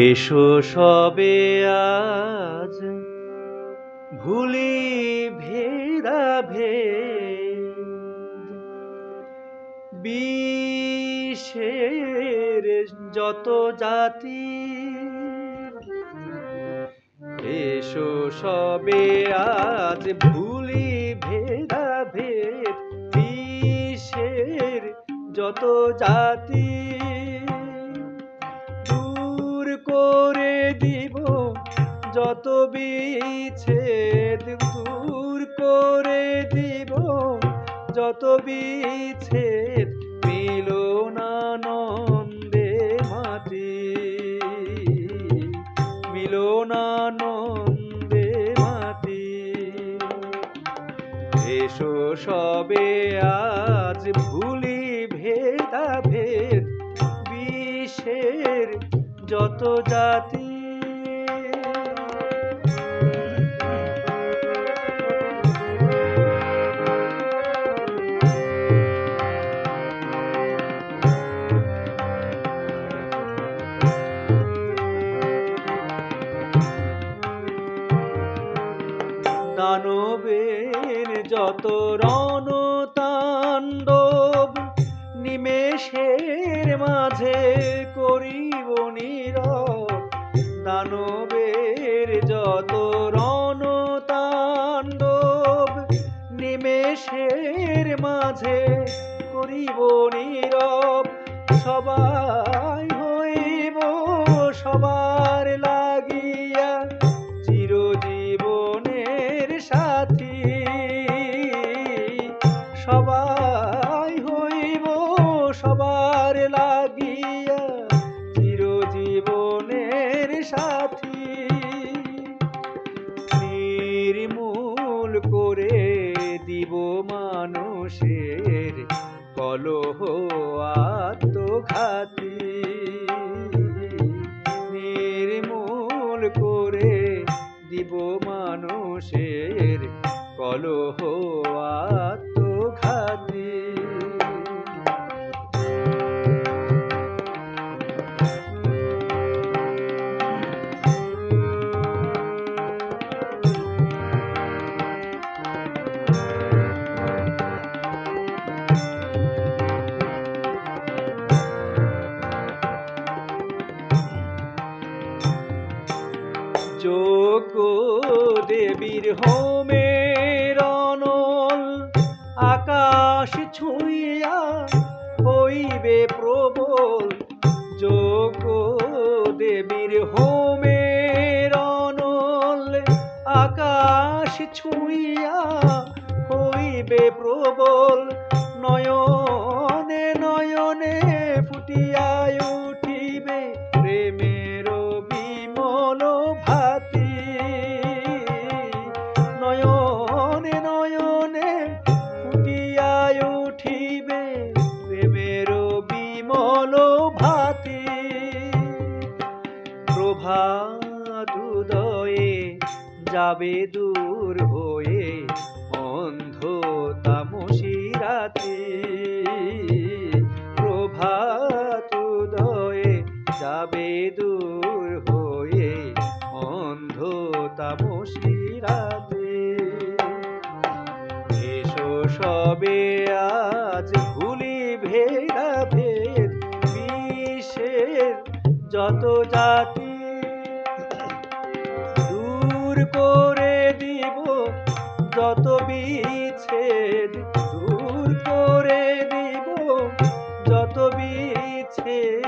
এসো সবে আজ ভুলি ভেদাভেদ, বিশ্বের যত জাতি। এসো সবে আজ ভুলি ভেদাভেদ, বিশ্বের যত জাতি। দূর করে দিব যত বিচ্ছেদ, দূর করে দিব যত বিচ্ছেদ। মিলনানন্দে মাতি, মিলনানন্দে মাতি। এসো সবে আজ ভুলি ভেদাভেদ, বিশ্বের যত জাতি। দানবের যত রণতাণ্ডব, নিমেষের মাঝে করিব নীরব। দানবের যত রণতাণ্ডব, নিমেষের মাঝে করিব নীরব। সবাই হইব সবার লাগিয়া চিরজীবনের সাথী। সবাই হইব সবার লাগিয়া চিরজীবনের সাথী। নির্মূল করে দিব মানুষের কলহ আত্মঘাতী। নির্মূল করে দিব মানুষের কলহ আত্মঘাতী। যোগ্য দেবীর হোমের অনল, আকাশ ছুঁইয়া হইবে প্রবল। যোগ্য দেবীর হোমের অনল, আকাশ ছুঁইয়া হইবে প্রবল। নয়নে নয়নে ফুটিয়া উঠিবে প্রেমের বিমল ভাতি। নয়নে নয়নে ফুটিয়া উঠিবে প্রেমের বিমল ভাতি। প্রভাত উদয়ে যাবে দূর হয়ে অন্ধ তামসী রাতি। প্রভাত উদয়ে যাবে দূর হয়ে অন্ধ তামসী রাতি। এসো সবে আজ ভুলি ভেদাভেদ, বিশ্বের যত জাতি। দূর করে দিব যত বিচ্ছেদ, দূর করে দিব যত বিচ্ছেদ।